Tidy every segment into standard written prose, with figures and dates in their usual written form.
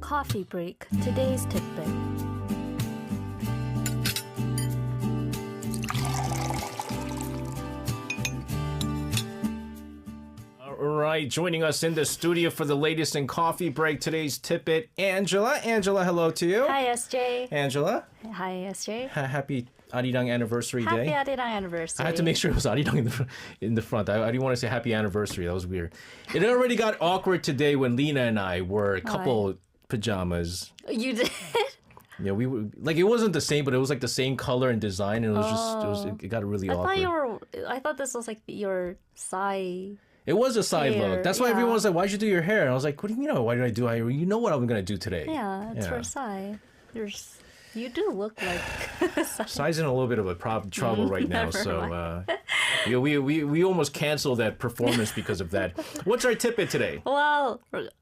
Coffee break. Today's tidbit. All right, joining us in the studio for the latest in coffee break. Today's tidbit, Angela. Angela, hello to you. Hi, SJ. Angela. Hi, SJ. Happy Arirang anniversary day. Happy Arirang anniversary. I had to make sure it was Arirang in the front. I didn't want to say happy anniversary. That was weird. It already got awkward today when Lena and I wore a couple pajamas. You did? Yeah, we were like, it wasn't the same, but it was like the same color and design, and it got really awkward. I thought this was like your Psy. It was a side hair, look. That's why everyone was like, "Why'd you do your hair?" And I was like, "What do you mean? Why did I do hair? You know what I'm gonna do today." Yeah, it's for Psy. You do look like Psy's in a little bit of a trouble right now, so we almost canceled that performance because of that. What's our tidbit today? Well,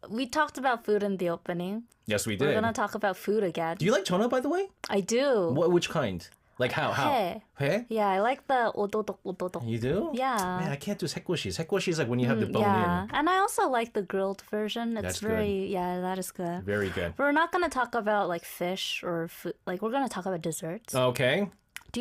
we talked about food in the opening. Yes, we did. We're gonna talk about food again. Do you like chona, by the way? I do. Which kind? Like how? Hey. Hey? Yeah, I like the 오도독. You do? Yeah. Man, I can't do sekwashi. Sekwashi is like when you have the bone yeah. in. And I also like the grilled version. It's That's very, yeah, that is good. Very good. We're not going to talk about like fish or food. Like we're going to talk about desserts. Okay. Do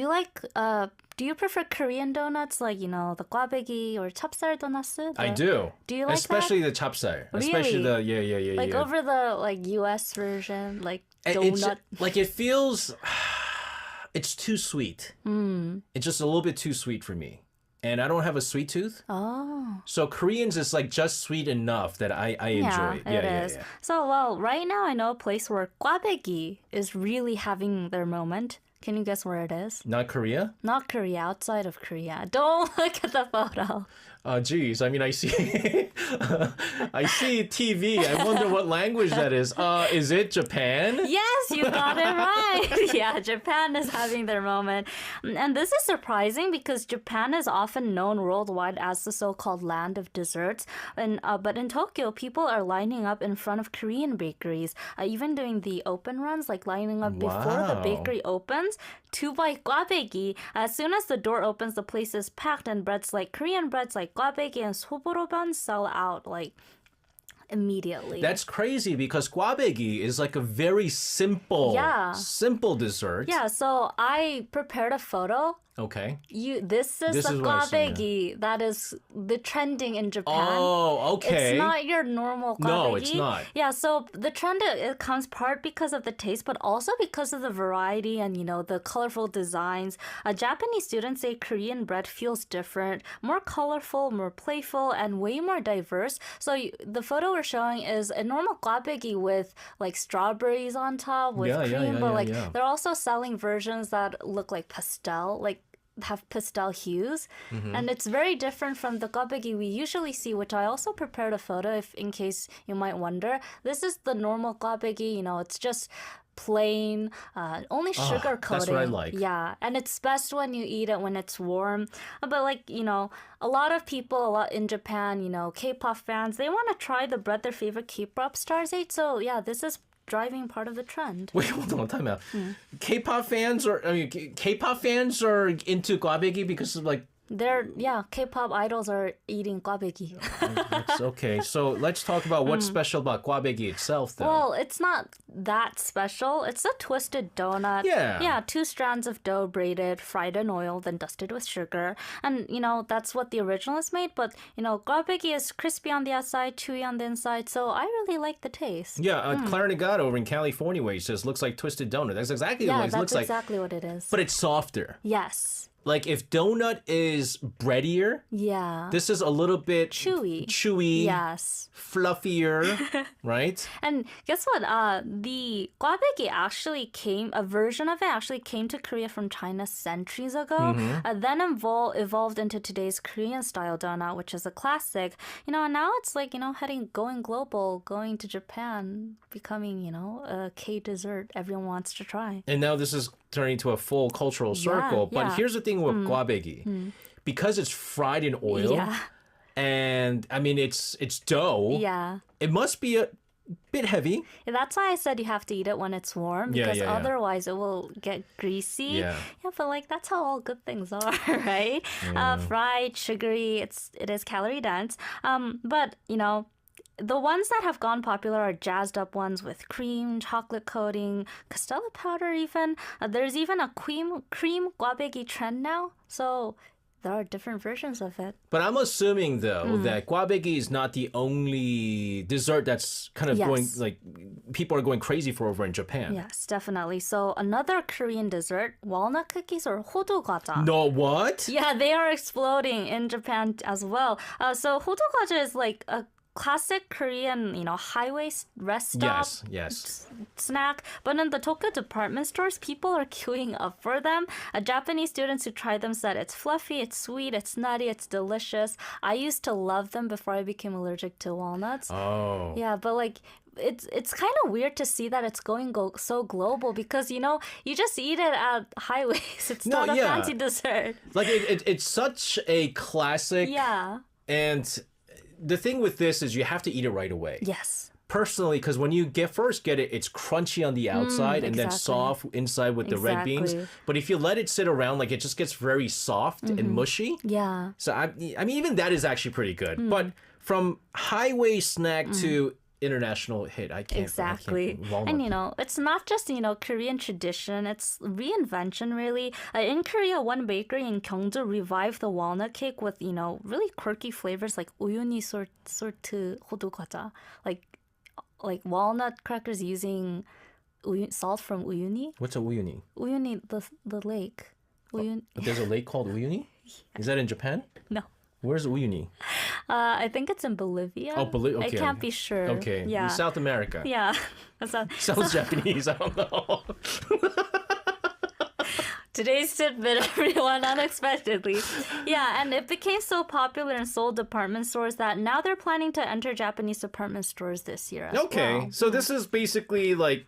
you prefer Korean donuts like, the 꽈배기 or chapsal donuts? I do. Do you like especially that? the chapsal. Really? Especially the yeah. Like over the like US version, like It's donut. like it feels it's too sweet. It's just a little bit too sweet for me. And I don't have a sweet tooth. Oh. So Koreans is like just sweet enough that I enjoy. Yeah, it is. Yeah. So, well, right now I know a place where 꽈배기 is really having their moment. Can you guess where it is? Not Korea? Not Korea, outside of Korea. Don't look at the photo. Geez, I mean, I see I see TV. I wonder what language that is. Is it Japan? Yes, you got it right. Yeah, Japan is having their moment. And this is surprising because Japan is often known worldwide as the so-called land of desserts. But in Tokyo, people are lining up in front of Korean bakeries, even doing the open runs, like lining up before the bakery opens to buy 꽈배기. As soon as the door opens, the place is packed and Korean breads like 꽈배기 and 소보로ban sell out like immediately. That's crazy because 꽈배기 is like a very simple dessert. Yeah, so I prepared a photo. Okay. This is a 꽈배기 that is the trending in Japan. Oh, okay. It's not your normal 꽈배기. No, it's not. Yeah, so the trend, it comes part because of the taste, but also because of the variety and, the colorful designs. Japanese students say Korean bread feels different, more colorful, more playful, and way more diverse. So the photo we're showing is a normal 꽈배기 with like strawberries on top with cream, but they're also selling versions that look like pastel, like have pastel hues, and it's very different from the 꽈배기 we usually see, which I also prepared a photo if in case you might wonder. This is the normal kwabaegi, it's just plain, only sugar coating. That's what I like. Yeah, and it's best when you eat it when it's warm. But a lot of people in Japan, K-pop fans, they want to try the bread their favorite K-pop stars ate. So yeah, this is driving part of the trend. Wait, hold on, time out. K-pop fans are into 꽈배기 because of like K-pop idols are eating 꽈배기. That's okay. So let's talk about what's special about 꽈배기 itself, though. Well, it's not that special. It's a twisted donut. Yeah, 2 strands of dough braided, fried in oil, then dusted with sugar. And, that's what the original is made. But, 꽈배기 is crispy on the outside, chewy on the inside. So I really like the taste. Yeah, Clarinegat over in California where he says, looks like twisted donut. That's exactly what it looks like. Yeah, that's exactly what it is. But it's softer. Yes. Like if donut is breadier, this is a little bit chewy, yes, fluffier, right? And guess what? The 꽈배기 a version of it actually came to Korea from China centuries ago. Then evolved into today's Korean style donut, which is a classic. And now it's like going global, going to Japan, becoming a K dessert everyone wants to try. And now this is turning into a full cultural circle. But here's the thing with 꽈배기. Because it's fried in oil, and I mean it's dough, it must be a bit heavy. That's why I said you have to eat it when it's warm, because otherwise it will get greasy. But that's how all good things are, right? Fried, sugary, it is calorie dense. But the ones that have gone popular are jazzed up ones with cream, chocolate coating, castella powder even. There's even a cream 꽈배기 trend now. So there are different versions of it. But I'm assuming, though, that 꽈배기 is not the only dessert that's kind of going, like, people are going crazy for over in Japan. Yes, definitely. So another Korean dessert, walnut cookies or 호두 과자. No, what? Yeah, they are exploding in Japan as well. So 호두 과자 is like a classic Korean, highway rest stop snack. But in the Tokyo department stores, people are queuing up for them. Japanese students who try them said it's fluffy, it's sweet, it's nutty, it's delicious. I used to love them before I became allergic to walnuts. Oh. Yeah, but like it's kind of weird to see that it's going so global because you just eat it at highways. It's not a fancy dessert. Like it's such a classic. Yeah. And the thing with this is you have to eat it right away. Yes. Personally, because when you first get it, it's crunchy on the outside and then soft inside with the red beans. But if you let it sit around, like it just gets very soft and mushy. Yeah. So I mean, even that is actually pretty good. But from highway snack to international hit, I can't. Exactly. And it's not just Korean tradition, it's reinvention really. In Korea, one bakery in Gyeongju revived the walnut cake with really quirky flavors like 우유니 sort 호두 과자, like walnut crackers using salt from Uyuni. What's a uyuni? Uyuni, the lake. There's a lake called Uyuni? Is that in Japan? No. Where's Uyuni? I think it's in Bolivia. Oh, Bolivia. Okay. I can't be sure. Okay. Yeah. South America. Yeah. Sounds Japanese. I don't know. Today's tidbit, everyone, unexpectedly. Yeah, and it became so popular in Seoul department stores that now they're planning to enter Japanese department stores this year as well. So this is basically like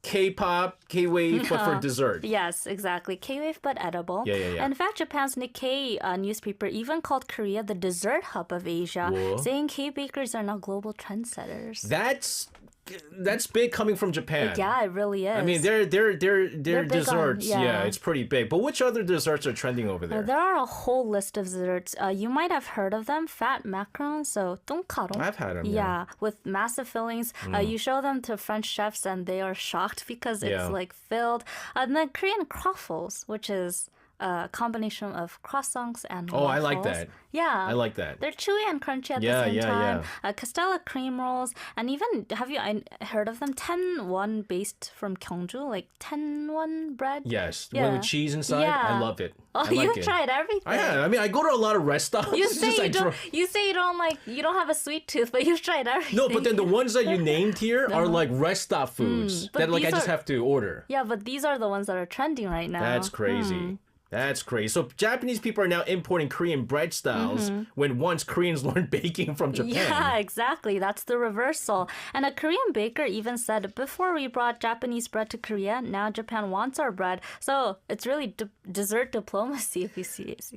K-pop, K-wave, but for dessert. Yes, exactly. K-wave, but edible. Yeah. In fact, Japan's Nikkei newspaper even called Korea the dessert hub of Asia, saying K-bakers are now global trendsetters. That's big coming from Japan. Yeah, it really is. I mean, their desserts, it's pretty big. But which other desserts are trending over there? There are a whole list of desserts. You might have heard of them. Fat macarons, so 뚱카롱. I've had them. Yeah, with massive fillings. You show them to French chefs and they are shocked because it's like filled. And then Korean croffles, which is a combination of croissants and waffles. I like that. Yeah. I like that. They're chewy and crunchy at the same time. Castella cream rolls. And even, have you heard of them? 10-won based from Gyeongju, like 10-won bread. Yes. The one with cheese inside. I love it. Oh, you've tried everything. I mean, I go to a lot of rest stops. You say you don't have a sweet tooth, but you've tried everything. No, but then the ones that you named here are like rest stop foods that like I just have to order. Yeah, but these are the ones that are trending right now. That's crazy. That's crazy. So Japanese people are now importing Korean bread styles when once Koreans learned baking from Japan. Yeah, exactly. That's the reversal. And a Korean baker even said, before we brought Japanese bread to Korea, now Japan wants our bread. So it's really dessert diplomacy if you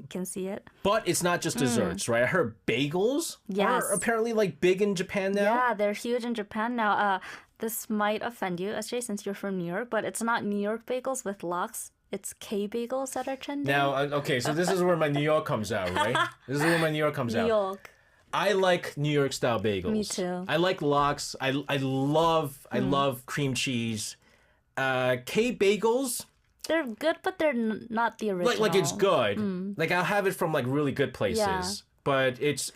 can see it. But it's not just desserts, right? I heard bagels are apparently like big in Japan now. Yeah, they're huge in Japan now. This might offend you, SJ, since you're from New York, but it's not New York bagels with lox. It's K-bagels that are trending. Now, okay, so this is where my New York comes out, right? This is where my New York comes out. New York. I like New York style bagels. Me too. I like lox. I love cream cheese. K-bagels. They're good, but they're not the original. Like it's good. Like I'll have it from like really good places. Yeah. But it's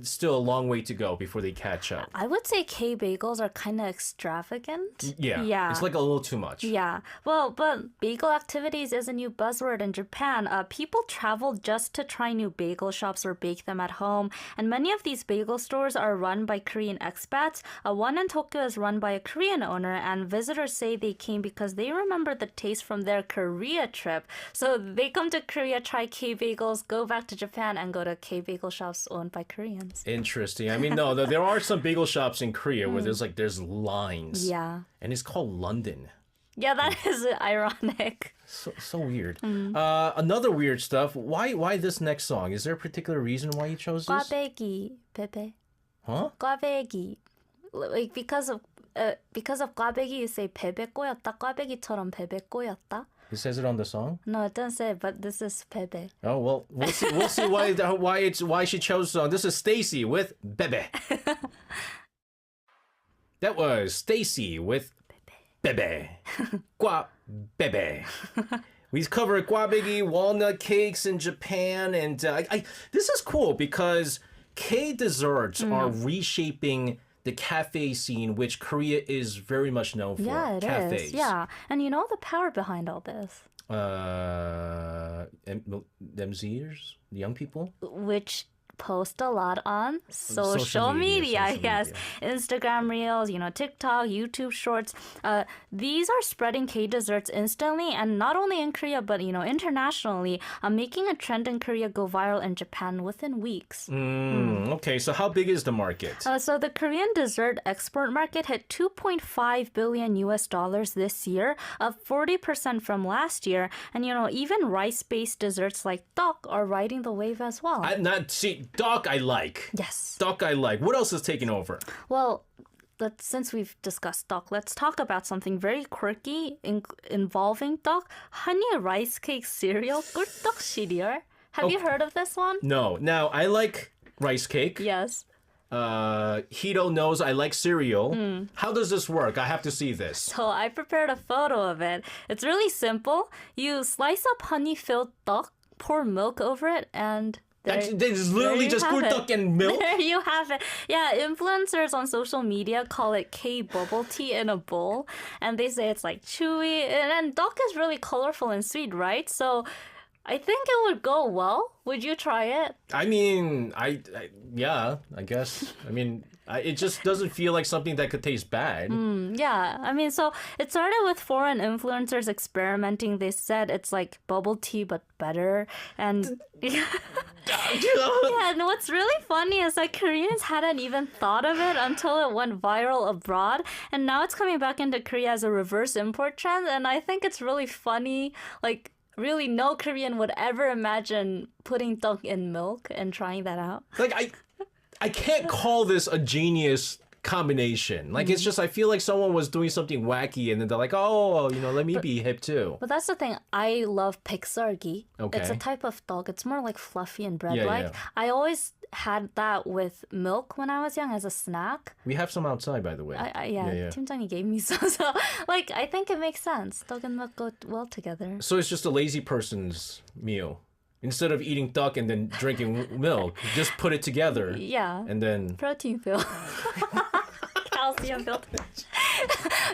still a long way to go before they catch up. I would say K-bagels are kind of extravagant. Yeah. It's like a little too much. Yeah. Well, but bagel activities is a new buzzword in Japan. People travel just to try new bagel shops or bake them at home. And many of these bagel stores are run by Korean expats. One in Tokyo is run by a Korean owner, and visitors say they came because they remember the taste from their Korea trip. So they come to Korea, try K-bagels, go back to Japan, and go to K-bagel shops owned by Koreans. Interesting. I mean, no, there are some bagel shops in Korea where there's lines. Yeah. And it's called London. Yeah, that is ironic. So weird. Another weird stuff. Why this next song? Is there a particular reason why you chose this? 꽈배기, pepe. Huh? 꽈배기. Like because of 꽈배기, you say pepe 꼬였다. 꽈배기처럼 pepe 꼬였다. It says it on the song? No, it doesn't say, but this is Pepe. Oh, well, we'll see why she chose the song. This is Stacy with Bebe. That was Stacy with Bebe. Gua Bebe. We covered guabegi, walnut cakes in Japan, and this is cool because K desserts are reshaping the cafe scene, which Korea is very much known for. Yeah, it cafes. is. Yeah, and you know the power behind all this. MZers, the young people, which post a lot on social media. Yes, Instagram Reels, TikTok, YouTube Shorts. These are spreading K desserts instantly, and not only in Korea but internationally, making a trend in Korea go viral in Japan within weeks. Okay, so how big is the market? So the Korean dessert export market hit $2.5 billion this year, up 40% from last year, and even rice-based desserts like tteok are riding the wave as well. Tteok I like. Yes. Tteok I like. What else is taking over? Well, since we've discussed tteok, let's talk about something very quirky involving tteok. Honey rice cake cereal, 꿀떡 cereal. Have you heard of this one? No. Now, I like rice cake. Yes. Hito knows I like cereal. How does this work? I have to see this. So I prepared a photo of it. It's really simple. You slice up honey-filled tteok, pour milk over it, and... There's literally just 꿀떡 and milk? There you have it. Yeah, influencers on social media call it K bubble tea in a bowl. And they say it's like chewy. And tteok is really colorful and sweet, right? So I think it would go well. Would you try it? I mean, yeah, I guess. I mean, it just doesn't feel like something that could taste bad. Yeah, I mean, so it started with foreign influencers experimenting. They said it's like bubble tea but better. And yeah, and what's really funny is that Koreans hadn't even thought of it until it went viral abroad. And now it's coming back into Korea as a reverse import trend. And I think it's really funny. Like, really, no Korean would ever imagine putting tteok in milk and trying that out. Like, I can't call this a genius combination. Like, it's just, I feel like someone was doing something wacky and then they're like, oh, let me be hip too. But that's the thing. I love 백설기. Okay. It's a type of tteok. It's more like fluffy and bread-like. Yeah. I always had that with milk when I was young as a snack. We have some outside, by the way. Yeah. 팀장이 gave me some. So, like, I think it makes sense. tteok and milk go well together. So it's just a lazy person's meal. Instead of eating tteok and then drinking milk, just put it together. Yeah. And then... Protein filled. Calcium filled.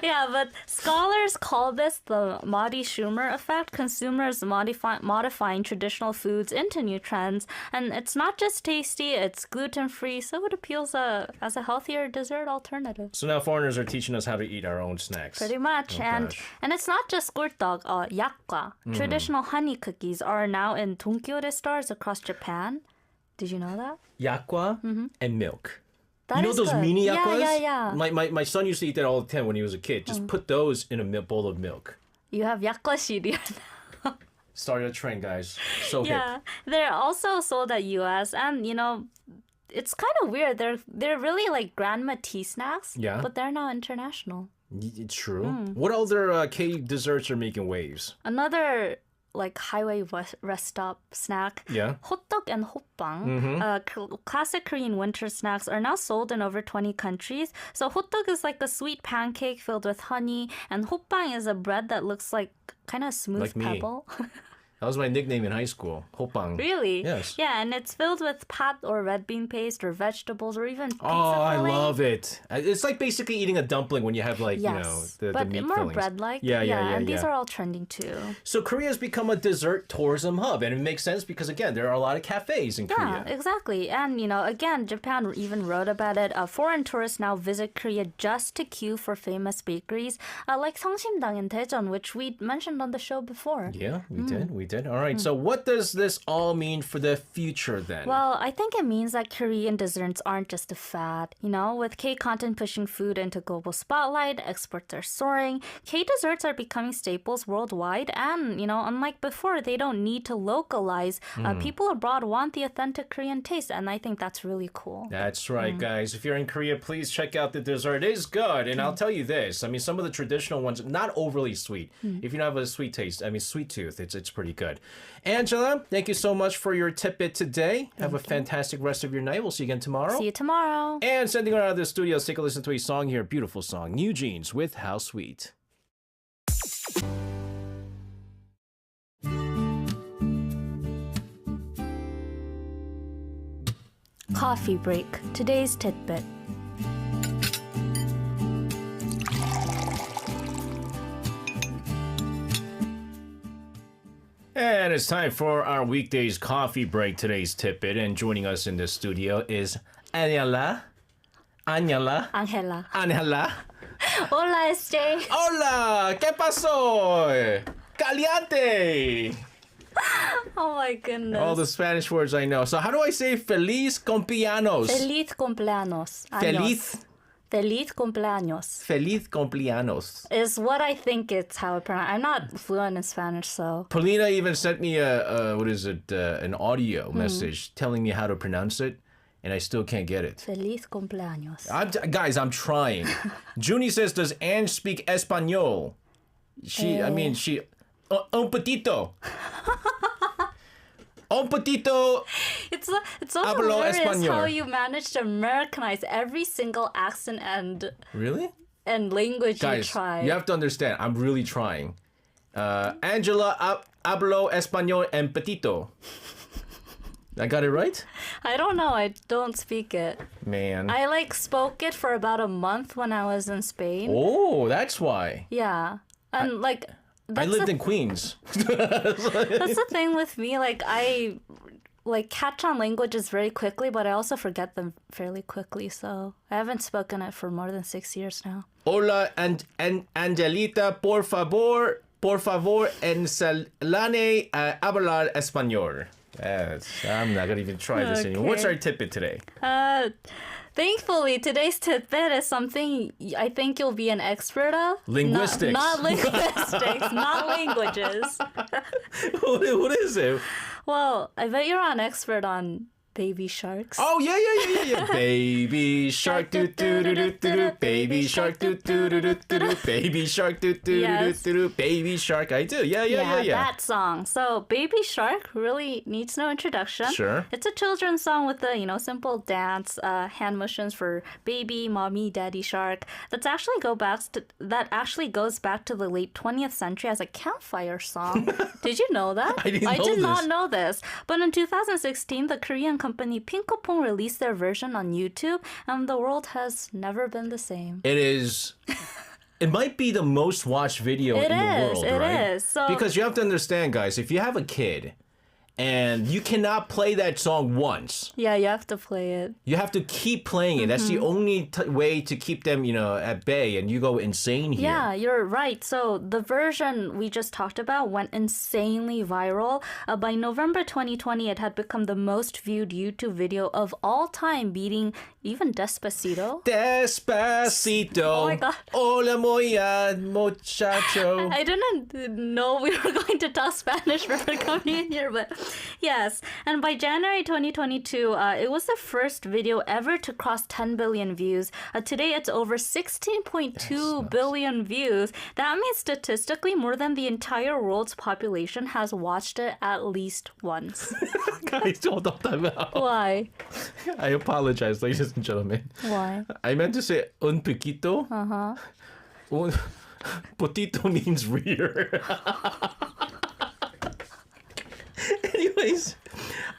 Yeah, but scholars call this the Marty Schumer effect, consumers modifying traditional foods into new trends. And it's not just tasty, it's gluten-free, so it appeals as a healthier dessert alternative. So now foreigners are teaching us how to eat our own snacks. Pretty much. Oh, and gosh. it's not just 꿀떡, yakgwa. Traditional honey cookies are now in Donkyore stores across Japan. Did you know that? Yakgwa and milk. That you know is those good. mini yakwas? Yeah. My son used to eat that all the time when he was a kid. Just put those in a bowl of milk. You have yakgwa cereal. Started a trend, guys. So hip. Yeah, they're also sold at U.S. and it's kind of weird. They're really like grandma tea snacks. Yeah. But they're now international. It's true. What other K desserts are making waves? Another like highway rest stop snack. Yeah. Hotdog and hoppang, classic Korean winter snacks, are now sold in over 20 countries. So hotdog is like a sweet pancake filled with honey, and hoppang is a bread that looks like kind of smooth Like me. pebble. That was my nickname in high school. Hoppang. Really? Yes. Yeah, and it's filled with pat or red bean paste or vegetables or even pizza I filling. love it. It's like basically eating a dumpling when you have like, Yes, the but meat more fillings. bread-like. Yeah. And these are all trending too. So Korea has become a dessert tourism hub, and it makes sense because, again, there are a lot of cafes in Yeah, Korea. exactly. And, again, Japan even wrote about it. Foreign tourists now visit Korea just to queue for famous bakeries like 성심당 in Daejeon, which we mentioned on the show before. Yeah, we did. All right, so what does this all mean for the future then? Well, I think it means that Korean desserts aren't just a fad. With K-content pushing food into global spotlight, exports are soaring, K-desserts are becoming staples worldwide, and, unlike before, they don't need to localize. People abroad want the authentic Korean taste, and I think that's really cool. That's right, guys. If you're in Korea, please check out the dessert. It is good, and I'll tell you this. I mean, some of the traditional ones, not overly sweet. If you don't have a sweet taste, sweet tooth, it's pretty good. Angela, thank you so much for your tidbit today. Have a fantastic rest of your night. We'll see you again tomorrow. See you tomorrow. And sending her out of the studio, let's take a listen to a song here. Beautiful song. New Jeans with How Sweet. Coffee break. Today's tidbit. And it's time for our weekdays coffee break. Today's tidbit, and joining us in the studio is Angela. Angela. Hola, Este. Hola, ¿qué pasó? Caliente. Oh my goodness. All the Spanish words I know. So how do I say feliz cumpleaños? Feliz cumpleaños. Feliz cumpleaños. Feliz cumpleaños. Is what I think it's how it pronounced. I'm not fluent in Spanish, so. Polina even sent me an audio message telling me how to pronounce it, and I still can't get it. Feliz cumpleaños. I'm trying. Junie says, does Ange speak Espanol? She. Un poquito. Un poquito. It's so hilarious how you manage to Americanize every single accent and really and language Guys, you try. You have to understand, I'm really trying. Angela hablo español en poquito. I got it right? I don't know. I don't speak it. Man. I spoke it for about a month when I was in Spain. Oh, that's why. Yeah. And I lived in Queens. That's the thing with me. I catch on languages very quickly, but I also forget them fairly quickly. So I haven't spoken it for more than 6 years now. Hola, Angelita, por favor, enséñame a hablar español. I'm not gonna even try this anymore. What's our tidbit today? Thankfully, today's tidbit is something I think you'll be an expert of. Linguistics. Not linguistics, not languages. What is it? Well, I bet you're an expert on baby sharks. Oh, yeah. Baby shark, do do do do do. Baby shark, do do do do do. Baby shark, do do do do. Baby shark, I do. Yeah. That song. So, Baby Shark really needs no introduction. Sure. It's a children's song with a simple dance, hand motions for baby, mommy, daddy shark. That actually goes back to the late 20th century as a campfire song. Did you know that? I did not know this. But in 2016, the Korean company Pinkopong released their version on YouTube, and the world has never been the same. It might be the most watched video in the world, right? It is. So, because you have to understand, guys, if you have a kid and you cannot play that song once. Yeah, you have to play it. You have to keep playing it. That's the only way to keep them, at bay, and you go insane here. Yeah, you're right. So the version we just talked about went insanely viral. By November 2020, it had become the most viewed YouTube video of all time, beating even Despacito. Despacito. Oh my God. Hola, muchacho. I didn't know we were going to talk Spanish before coming in here, but yes. And by January 2022, it was the first video ever to cross 10 billion views. Today, it's over 16.2 billion views. That means statistically, more than the entire world's population has watched it at least once. Guys, hold on time out. Why? I apologize, ladies and gentlemen. Why? I meant to say un poquito. Un potito means rear. Anyways,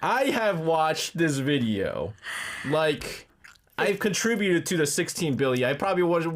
I have watched this video. I've contributed to the 16 billion. I probably watched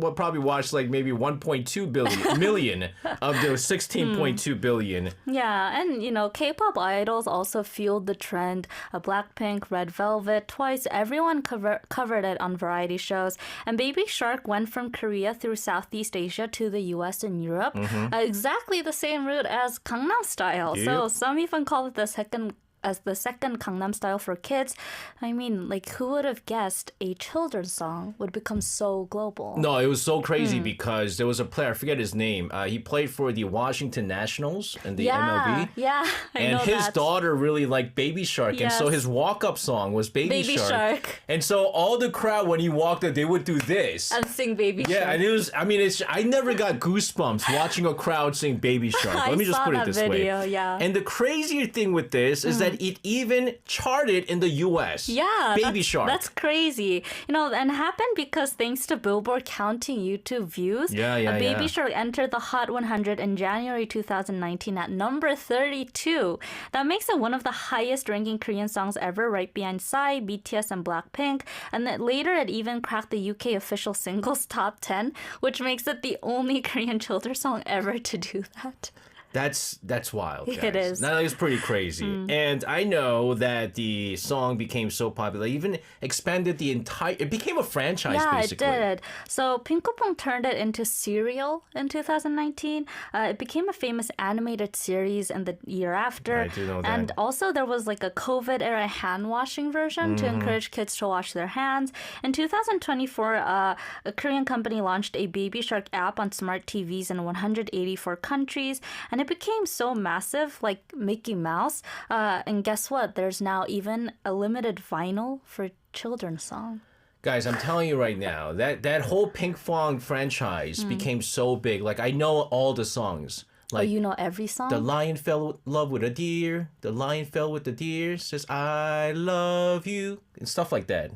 maybe 1.2 million of those 16.2 billion. Yeah, and K-pop idols also fueled the trend. Blackpink, Red Velvet, Twice, everyone covered it on variety shows. And Baby Shark went from Korea through Southeast Asia to the US and Europe. Exactly the same route as Gangnam Style. Yep. So some even call it the second as the second Gangnam Style for kids. I mean, like, who would have guessed a children's song would become so global? No, it was so crazy because there was a player, I forget his name. He played for the Washington Nationals in the MLB. Yeah, and his daughter really liked Baby Shark. And so his walk-up song was Baby Shark. And so all the crowd, when he walked up, they would do this. And sing Baby Shark. Yeah, and it was, I mean, I never got goosebumps watching a crowd sing Baby Shark. Let me just put it this way. Yeah. And the crazier thing with this is that it even charted in the US. Yeah. Baby Shark. That's crazy. You know, and happened because thanks to Billboard counting YouTube views, Baby Shark entered the Hot 100 in January 2019 at number 32. That makes it one of the highest ranking Korean songs ever, right behind Psy, BTS, and Blackpink. And then later it even cracked the UK official singles top 10, which makes it the only Korean children's song ever to do that. That's wild, guys. It is. That is pretty crazy. And I know that the song became so popular, even expanded it became a franchise, basically. Yeah, it did. So Pinkopong turned it into Serial in 2019. It became a famous animated series in the year after. I do know that. And also there was like a COVID-era hand-washing version to encourage kids to wash their hands. In 2024, a Korean company launched a Baby Shark app on smart TVs in 184 countries. And it became so massive, like Mickey Mouse. And guess what? There's now even a limited vinyl for children's song. Guys, I'm telling you right now, that whole Pinkfong franchise became so big. Like, I know all the songs. Like, you know every song? The lion fell in love with a deer. The lion fell with the deer. Says, I love you. And stuff like that.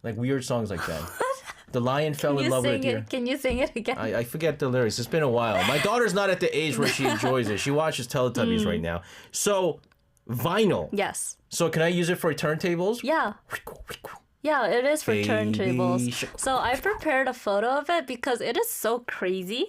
Like, weird songs like that. The lion fell in love with a deer. Can you sing it again? I forget the lyrics. It's been a while. My daughter's not at the age where she enjoys it. She watches Teletubbies right now. So, vinyl. Yes. So, can I use it for turntables? Yeah. Yeah, it is for Baby turntables. Shark. So I prepared a photo of it because it is so crazy.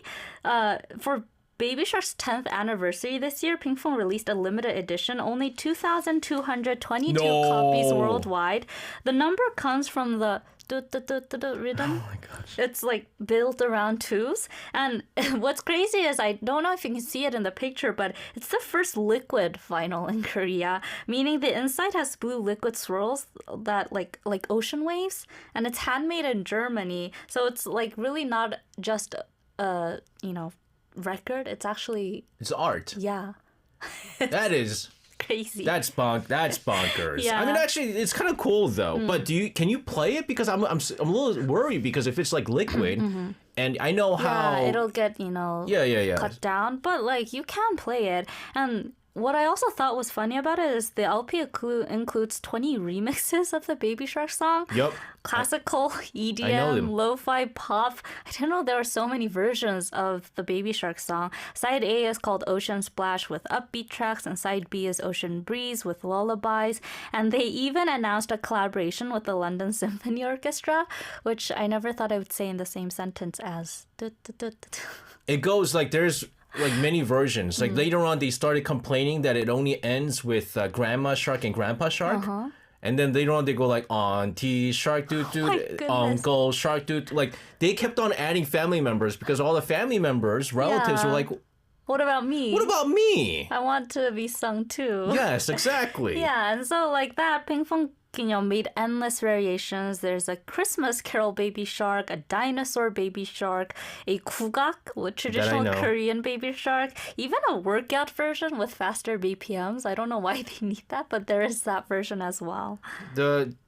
For Baby Shark's 10th anniversary this year, Pinkfong released a limited edition, only 2,222 copies worldwide. The number comes from the rhythm. Oh my gosh. It's like built around twos. And what's crazy is I don't know if you can see it in the picture, but it's the first liquid vinyl in Korea, meaning the inside has blue liquid swirls that like ocean waves, and it's handmade in Germany. So it's like really not just a, record. It's actually art. Yeah. That is crazy. That's bonkers. Yeah. I mean, actually, it's kind of cool though. But can you play it? Because I'm a little worried because if it's like liquid, and I know how it'll get cut down. But like you can play it. And what I also thought was funny about it is the LP includes 20 remixes of the Baby Shark song. Yep. Classical, EDM, lo-fi, pop. I didn't know there were so many versions of the Baby Shark song. Side A is called Ocean Splash with upbeat tracks, and Side B is Ocean Breeze with lullabies. And they even announced a collaboration with the London Symphony Orchestra, which I never thought I would say in the same sentence as. It goes like there's like many versions. Like later on, they started complaining that it only ends with Grandma Shark and Grandpa Shark. And then later on, they go like Auntie Shark Uncle Shark Like they kept on adding family members because all the family members, relatives were like, what about me? What about me? I want to be sung too. Yes, exactly. Yeah, and so like that, Pinkfong made endless variations. There's a Christmas Carol Baby Shark, a dinosaur Baby Shark, a kugak with traditional Korean Baby Shark, even a workout version with faster BPMs. I don't know why they need that, but there is that version as well.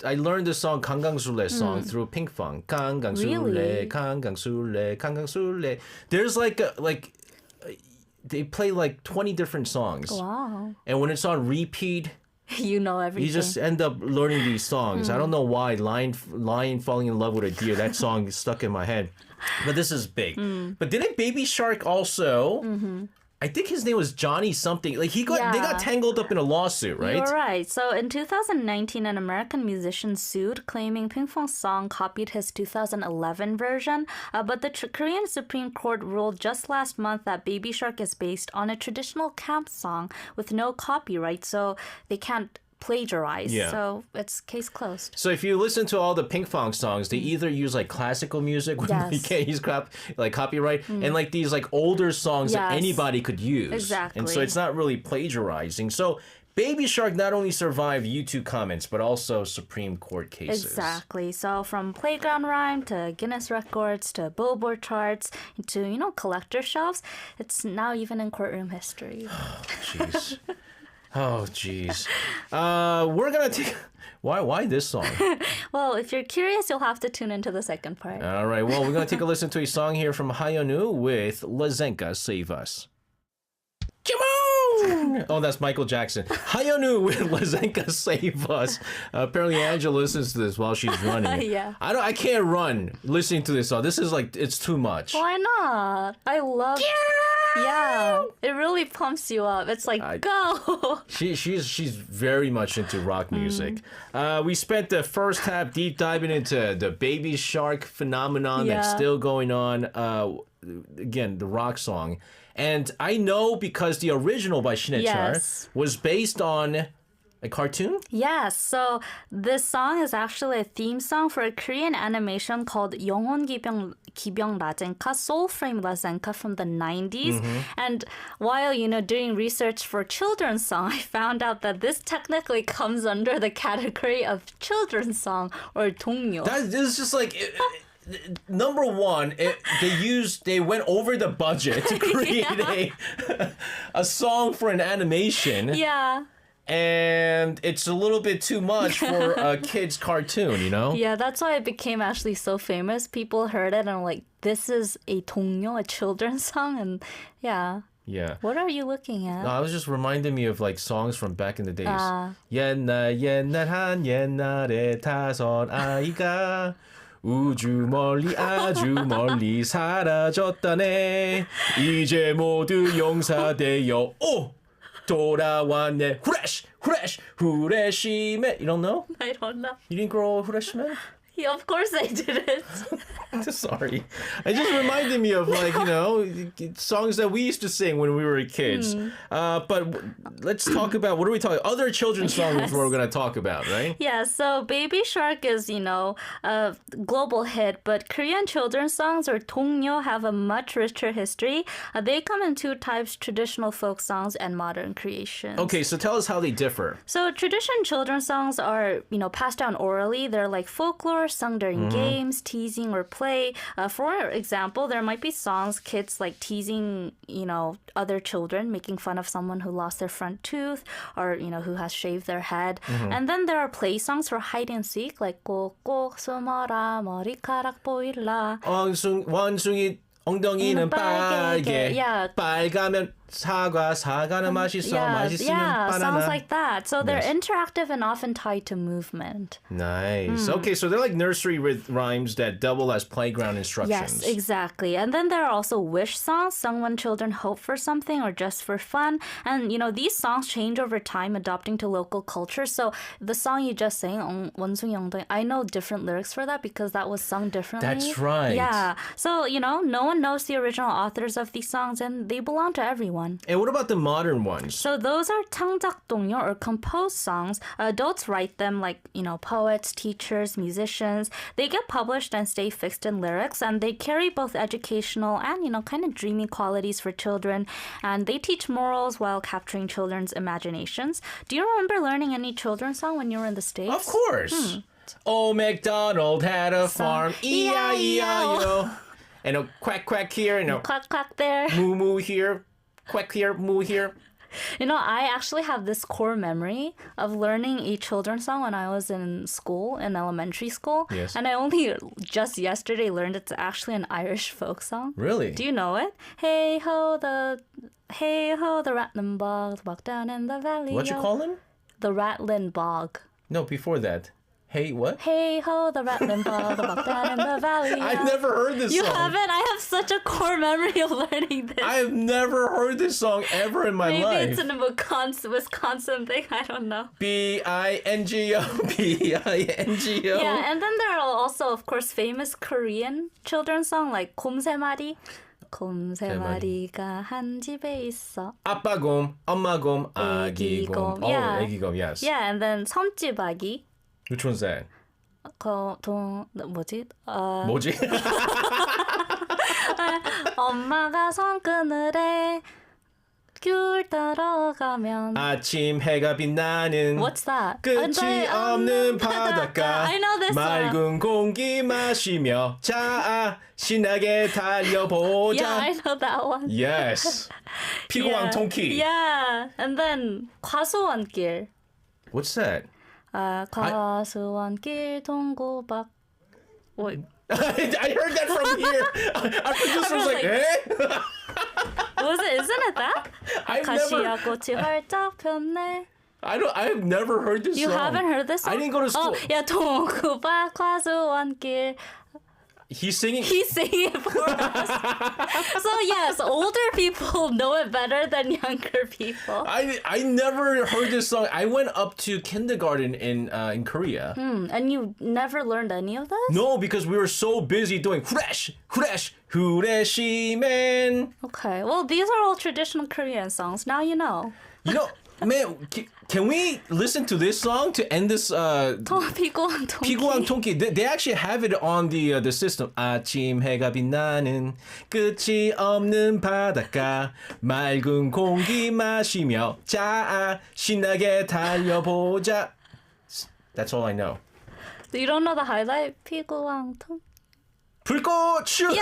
I learned the song 강강술래 song through Pinkfong. 강강술래, Really? 강강술래, 강강술래. There's they play like 20 different songs. Wow. And when it's on repeat, you know everything. you just end up learning these songs. I don't know why. Lion falling in love with a deer. That song is stuck in my head. But this is big. But didn't Baby Shark also? I think his name was Johnny something. Like they got tangled up in a lawsuit, right? You're right. So in 2019, an American musician sued, claiming Pinkfong's song copied his 2011 version. But the Korean Supreme Court ruled just last month that Baby Shark is based on a traditional camp song with no copyright, so they can't plagiarize. Yeah. So it's case closed. So if you listen to all the Pinkfong songs, they either use like classical music when Yes. you can't use copyright, and like these like older songs that Yes. anybody could use. Exactly. And so it's not really plagiarizing. So Baby Shark not only survived YouTube comments, but also Supreme Court cases. Exactly. So from playground rhyme to Guinness records to Billboard charts to, collector shelves, it's now even in courtroom history. Jeez. Oh, jeez. We're going to take... Why this song? Well, if you're curious, you'll have to tune into the second part. All right. Well, we're going to take a listen to a song here from Hayonu with Lazenka Save Us. Come on! Oh, that's Michael Jackson. Hayonu with Lazenka Save Us. Apparently, Angela listens to this while she's running. Yeah. I can't run listening to this song. This is like, it's too much. Why not? I love... Yeah, it really pumps you up. It's like, go! She's very much into rock music. We spent the first half deep diving into the Baby Shark phenomenon that's still going on. Again, the rock song. And I know because the original by Shinechar was based on a cartoon? Yes, so this song is actually a theme song for a Korean animation called 영혼 기병 라젠카, Soul Frame 라젠카 from the 90s. And while, doing research for children's song, I found out that this technically comes under the category of children's song or 동요. That is just like... Number one, they went over the budget to create a song for an animation. Yeah. And it's a little bit too much for a kid's cartoon, Yeah, that's why it became actually so famous. People heard it and were like, this is a 동요, a children's song, and yeah. Yeah. What are you looking at? No, I was just reminding me of like songs from back in the days. 옛날한 옛날에 다섯 아이가 우주 멀리 아주 멀리 사라졌다네. 이제 모두 용사되어 오 돌아왔네. 후레쉬 후레쉬맨. You don't know? I don't know. You didn't grow up 후레쉬맨? Yeah, of course I didn't. Sorry. It just reminded me of songs that we used to sing when we were kids. But let's talk about, what are we talking about? Other children's songs we're going to talk about, right? Yeah, so Baby Shark is, a global hit, but Korean children's songs or 동요 have a much richer history. They come in two types, traditional folk songs and modern creations. Okay, so tell us how they differ. So traditional children's songs are, passed down orally. They're like folklore sung during games, teasing, or play. For example, there might be songs kids like teasing, other children, making fun of someone who lost their front tooth or, who has shaved their head. And then there are play songs for hide and seek, like 꼭꼭 숨어라 머리카락 보일라. 원숭이 엉덩이는 빨개. 빨가면 사과는 맛있어. 맛있으면 바나나. Sounds like that. So they're interactive and often tied to movement. Nice. Okay, so they're like nursery rhymes that double as playground instructions. Yes, exactly. And then there are also wish songs sung when children hope for something or just for fun. And, these songs change over time, adapting to local culture. So the song you just sang, 원숭이 엉덩이, I know different lyrics for that because that was sung differently. That's right. Yeah. So, no one knows the original authors of these songs and they belong to everyone. And what about the modern ones? So those are 창작 동요 or composed songs. Adults write them like, poets, teachers, musicians. They get published and stay fixed in lyrics, and they carry both educational and, kind of dreamy qualities for children. And they teach morals while capturing children's imaginations. Do you remember learning any children's song when you were in the States? Of course. Old MacDonald had a farm. E-I-E-I-O. And a quack, quack here. And a quack, quack there. Moo, moo here. Quack here, moo here. I actually have this core memory of learning a children's song when I was in school, in elementary school. Yes. And I only just yesterday learned it's actually an Irish folk song. Really? Do you know it? Hey ho, the rattling bog, the bog down in the valley. What you call him? The rattling bog. No, before that. Hey, what? Hey ho, the rattling ball, the buck down in the valley. I've never heard this song. You haven't? I have such a core memory of learning this. I have never heard this song ever in my life. Maybe it's in a Wisconsin thing. I don't know. B-I-N-G-O, B-I-N-G-O. Yeah, and then there are also, of course, famous Korean children's song like 곰 세 마리. 곰 세 마리가 한 집에 있어. 아빠 곰, 엄마 곰, 아기 곰. Yeah. Oh, 아기 곰, yes. Yeah, and then 섬집 아기. Which one's that? 뭐지? 뭐지? 엄마가 손 그늘에 귤 따라가면. 아침 해가 빛나는 What's that? 끝이 없는 바닷가. I know this one. 맑은 공기 마시며 자 신나게 달려보자. Yeah, I know that one. Yes. 피고왕 통키. Yeah. And then 과수원길. What's that? 과수원길 동고박. Wait. I heard that from here. Our producer was like, eh? Was it? Isn't it that? 가시야 꽃이 활짝 폈네. I've never heard this You song. haven't heard this song? I didn't go to school. 야, 동구박 과수원길. He's singing. He's singing it for us. So yes, older people know it better than younger people. I never heard this song. I went up to kindergarten in Korea. And you never learned any of this? No, because we were so busy doing 후레쉬, 후레쉬맨. Okay, well, these are all traditional Korean songs. Now you know. You know, man, can we listen to this song to end this? 피고왕 통키. 피고왕 통키. They actually have it on the system. 아침 해가 빛나는 끝이 없는 바닷가 맑은 공기 마시며 자 신나게 달려보자. That's all I know. You don't know the highlight? 피고왕 통키. 불꽃 슛.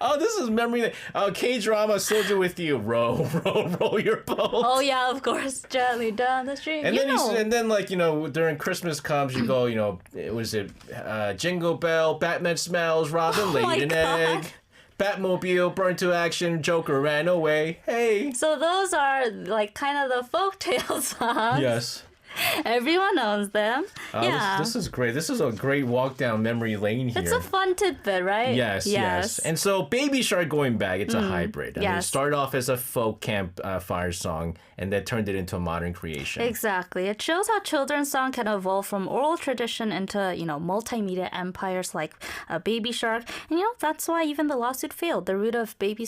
Oh, this is memory. K-drama, Soldier with You. Row, row, row your boat. Oh yeah, of course. Gently down the stream. And you then know. and then like during Christmas comes you go was it Jingle Bell, Batman smells, Robin laid an egg, Batmobile burned to action, Joker ran away. Hey. So those are like kind of the folktale songs. Yes. Everyone knows them. Yeah. This is great. This is a great walk down memory lane here. It's a fun tidbit, right? Yes. And so Baby Shark going back, it's a hybrid. I mean, it yes. started off as a folk camp fire song and then turned it into a modern creation. Exactly. It shows how children's song can evolve from oral tradition into, multimedia empires like Baby Shark. And, that's why even the lawsuit failed. The root of Baby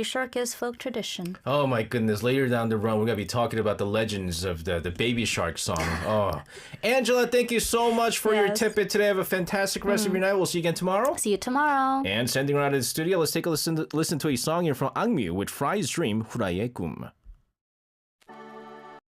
Shark is folk tradition. Oh my goodness. Later down the road, we're going to be talking about the legends of the Baby Shark song. Oh, Angela, thank you so much for your tidbit today. Have a fantastic rest of your night. We'll see you again tomorrow. See you tomorrow. And sending around to the studio, let's take a listen to a song here from Angmyu with Fry's Dream, 후라이의 꿈.